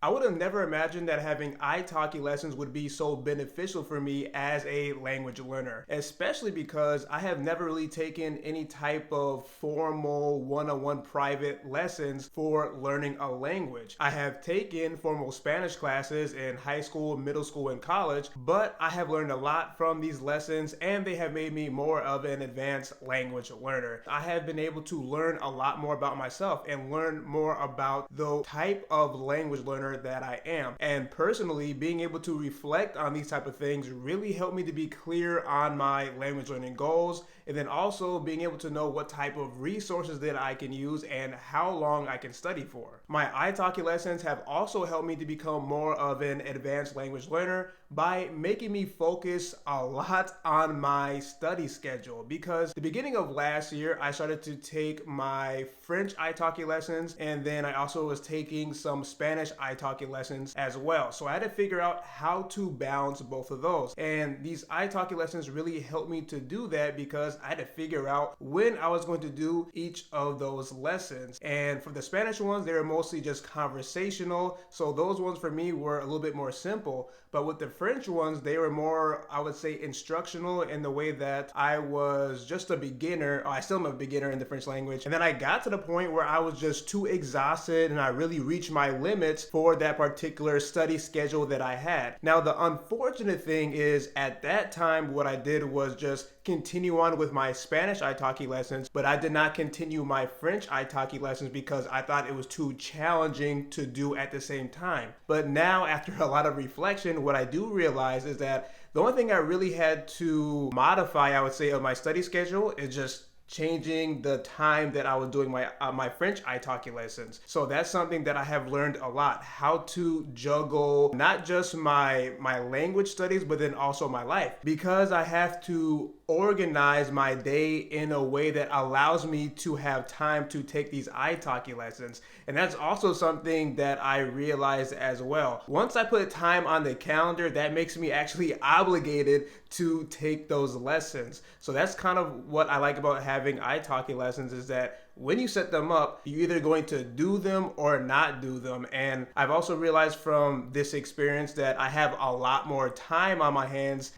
I would have never imagined that having Italki lessons would be so beneficial for me as a language learner, especially because I have never really taken any type of formal one-on-one private lessons for learning a language. I have taken formal Spanish classes in high school, middle school, and college, but I have learned a lot from these lessons and they have made me more of an advanced language learner. I have been able to learn a lot more about myself and learn more about the type of language learner that I am. And personally, being able to reflect on these type of things really helped me to be clear on my language learning goals, and then also being able to know what type of resources that I can use and how long I can study for. My italki lessons have also helped me to become more of an advanced language learner by making me focus a lot on my study schedule, because the beginning of last year I started to take my French italki lessons, and then I also was taking some Spanish italki lessons as well. So I had to figure out how to balance both of those, and these italki lessons really helped me to do that because I had to figure out when I was going to do each of those lessons. And for the Spanish ones, they were mostly just conversational, so those ones for me were a little bit more simple. But with the French ones, they were more, I would say, instructional in the way that I was just a beginner. I still am a beginner in the French language. And then I got to the point where I was just too exhausted and I really reached my limits for that particular study schedule that I had. Now, the unfortunate thing is at that time, what I did was just continue on with my Spanish italki lessons, but I did not continue my French italki lessons because I thought it was too challenging to do at the same time. But now, after a lot of reflection, what I do realize is that the only thing I really had to modify, I would say, of my study schedule is just changing the time that I was doing my French italki lessons. So that's something that I have learned a lot, how to juggle not just my language studies, but then also my life, because I have to organize my day in a way that allows me to have time to take these italki lessons. And that's also something that I realized as well. Once I put time on the calendar, that makes me actually obligated to take those lessons. So that's kind of what I like about having italki lessons, is that when you set them up, you're either going to do them or not do them. And I've also realized from this experience that I have a lot more time on my hands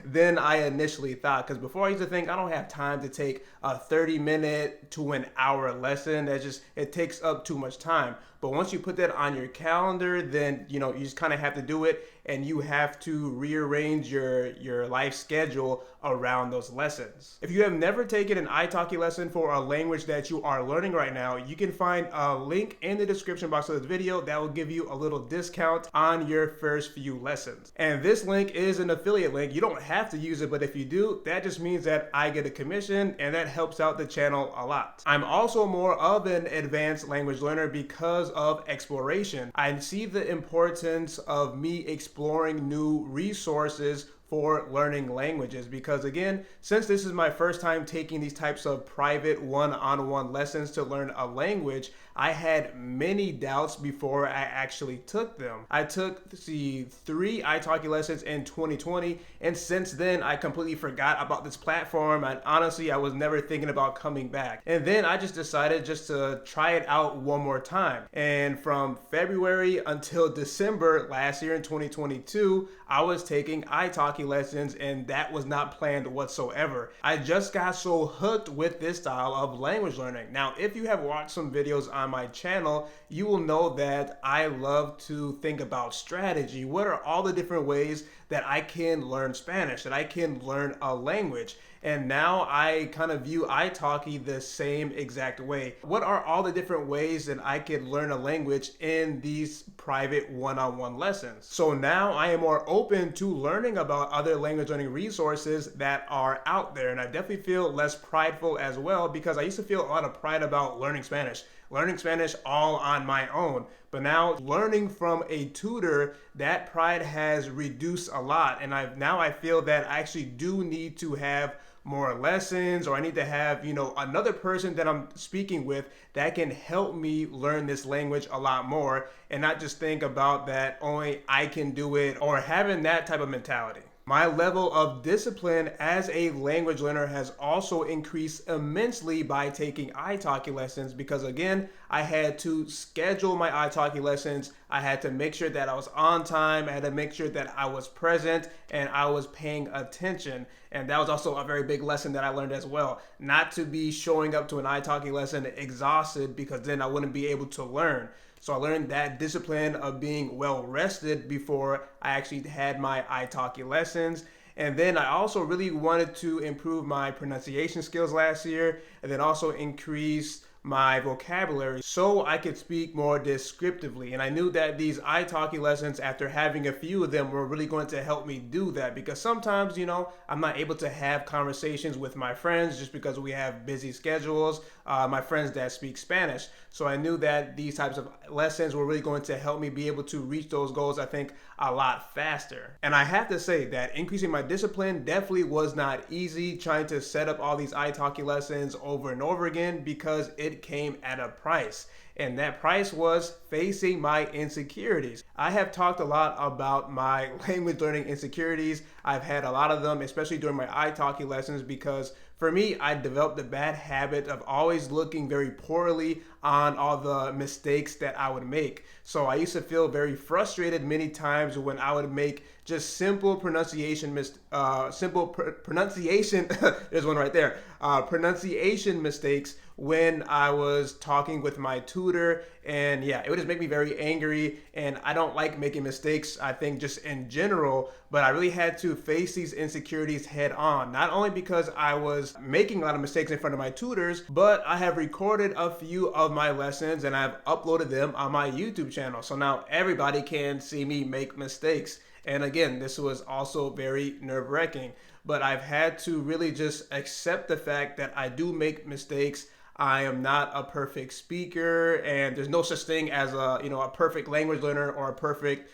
than I initially thought. Because before I used to think I don't have time to take a 30-minute to an hour lesson. It takes up too much time. But once you put that on your calendar, then you just kind of have to do it, and you have to rearrange your life schedule around those lessons. If you have never taken an italki lesson for a language that you are learning right now, you can find a link in the description box of this video that will give you a little discount on your first few lessons. And this link is an affiliate link. You don't have to use it, but if you do, that just means that I get a commission, and that helps out the channel a lot. I'm also more of an advanced language learner because of exploration. I see the importance of me exploring new resources for learning languages, because again, since this is my first time taking these types of private one-on-one lessons to learn a language, I had many doubts before I actually took them. I took 3 italki lessons in 2020, and since then I completely forgot about this platform, and honestly I was never thinking about coming back. And then I just decided just to try it out one more time. And from February until December last year in 2022, I was taking italki lessons, and that was not planned whatsoever. I just got so hooked with this style of language learning. Now, if you have watched some videos on my channel, you will know that I love to think about strategy. What are all the different ways that I can learn Spanish, that I can learn a language? And now I kind of view italki the same exact way. What are all the different ways that I can learn a language in these private one-on-one lessons? So now I am more open to learning about other language learning resources that are out there. And I definitely feel less prideful as well, because I used to feel a lot of pride about learning Spanish all on my own. But now learning from a tutor, that pride has reduced a lot. And I feel that I actually do need to have more lessons, or I need to have, another person that I'm speaking with that can help me learn this language a lot more, and not just think about that only I can do it, or having that type of mentality. My level of discipline as a language learner has also increased immensely by taking italki lessons because, again, I had to schedule my italki lessons. I had to make sure that I was on time. I had to make sure that I was present and I was paying attention. And that was also a very big lesson that I learned as well. Not to be showing up to an italki lesson exhausted because then I wouldn't be able to learn. So I learned that discipline of being well rested before I actually had my italki lessons. And then I also really wanted to improve my pronunciation skills last year and then also increase my vocabulary so I could speak more descriptively. And I knew that these italki lessons, after having a few of them, were really going to help me do that because sometimes, I'm not able to have conversations with my friends just because we have busy schedules, my friends that speak Spanish. So I knew that these types of lessons were really going to help me be able to reach those goals, I think, a lot faster. And I have to say that increasing my discipline definitely was not easy, trying to set up all these italki lessons over and over again because it came at a price. And that price was facing my insecurities. I have talked a lot about my language learning insecurities. I've had a lot of them, especially during my italki lessons, because for me, I developed the bad habit of always looking very poorly on all the mistakes that I would make. So I used to feel very frustrated many times when I would make just simple pronunciation pronunciation there's one right there, pronunciation mistakes when I was talking with my tutor. And yeah, it would just make me very angry, and I don't like making mistakes, I think, just in general. But I really had to face these insecurities head on, not only because I was making a lot of mistakes in front of my tutors, but I have recorded a few of my lessons and I've uploaded them on my YouTube channel. So now everybody can see me make mistakes. And again, this was also very nerve-wracking, but I've had to really just accept the fact that I do make mistakes. I am not a perfect speaker, and there's no such thing as a perfect language learner or a perfect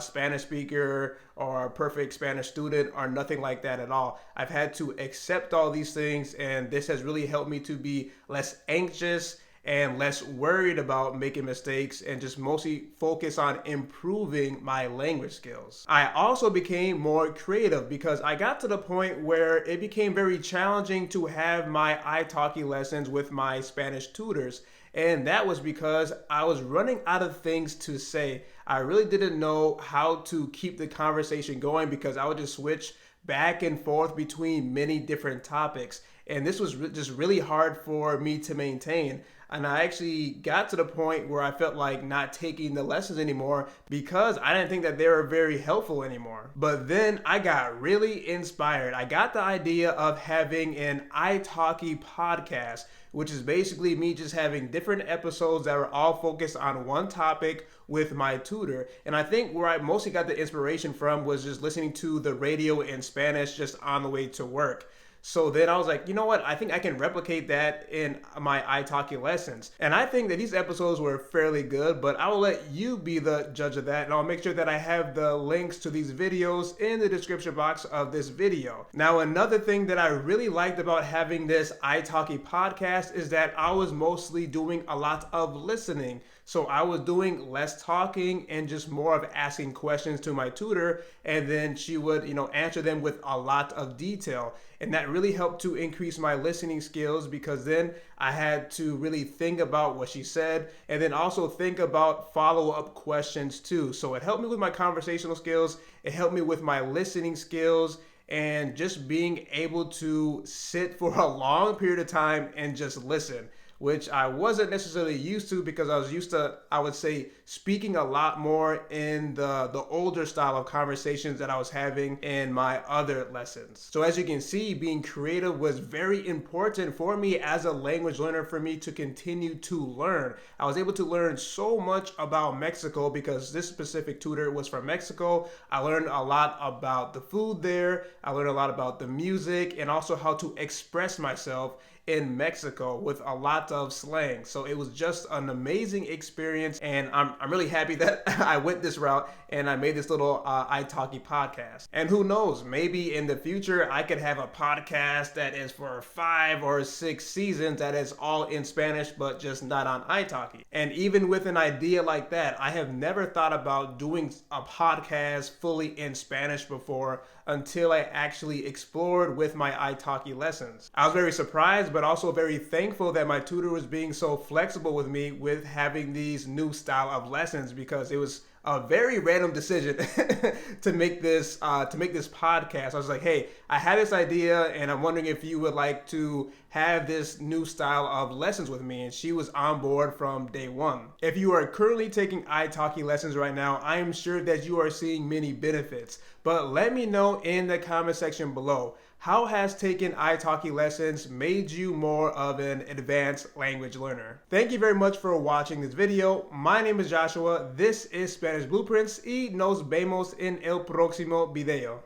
Spanish speaker or a perfect Spanish student or nothing like that at all. I've had to accept all these things, and this has really helped me to be less anxious and less worried about making mistakes and just mostly focus on improving my language skills. I also became more creative because I got to the point where it became very challenging to have my italki lessons with my Spanish tutors. And that was because I was running out of things to say. I really didn't know how to keep the conversation going because I would just switch back and forth between many different topics. And this was just really hard for me to maintain. And I actually got to the point where I felt like not taking the lessons anymore because I didn't think that they were very helpful anymore. But then I got really inspired. I got the idea of having an italki podcast, which is basically me just having different episodes that are all focused on one topic with my tutor. And I think where I mostly got the inspiration from was just listening to the radio in Spanish just on the way to work. So then I was like, you know what? I think I can replicate that in my italki lessons. And I think that these episodes were fairly good, but I will let you be the judge of that. And I'll make sure that I have the links to these videos in the description box of this video. Now, another thing that I really liked about having this italki podcast is that I was mostly doing a lot of listening. So I was doing less talking and just more of asking questions to my tutor, and then she would, answer them with a lot of detail. And that really helped to increase my listening skills because then I had to really think about what she said and then also think about follow-up questions too. So it helped me with my conversational skills, it helped me with my listening skills, and just being able to sit for a long period of time and just listen, which I wasn't necessarily used to because I was used to, I would say, speaking a lot more in the older style of conversations that I was having in my other lessons. So as you can see, being creative was very important for me as a language learner for me to continue to learn. I was able to learn so much about Mexico because this specific tutor was from Mexico. I learned a lot about the food there. I learned a lot about the music and also how to express myself in Mexico with a lot of slang. So it was just an amazing experience, and I'm really happy that I went this route and I made this little Italki podcast. And who knows, maybe in the future I could have a podcast that is for 5 or 6 seasons that is all in Spanish but just not on Italki. And even with an idea like that, I have never thought about doing a podcast fully in Spanish before until I actually explored with my Italki lessons. I was very surprised but also very thankful that my tutor was being so flexible with me with having these new style of lessons, because it was a very random decision to make this podcast. I was like, hey, I had this idea and I'm wondering if you would like to have this new style of lessons with me, and she was on board from day one. If you are currently taking Italki lessons right now, I am sure that you are seeing many benefits, but let me know in the comment section below. How has taking Italki lessons made you more of an advanced language learner? Thank you very much for watching this video. My name is Joshua. This is Spanish Blueprints y nos vemos en el próximo video.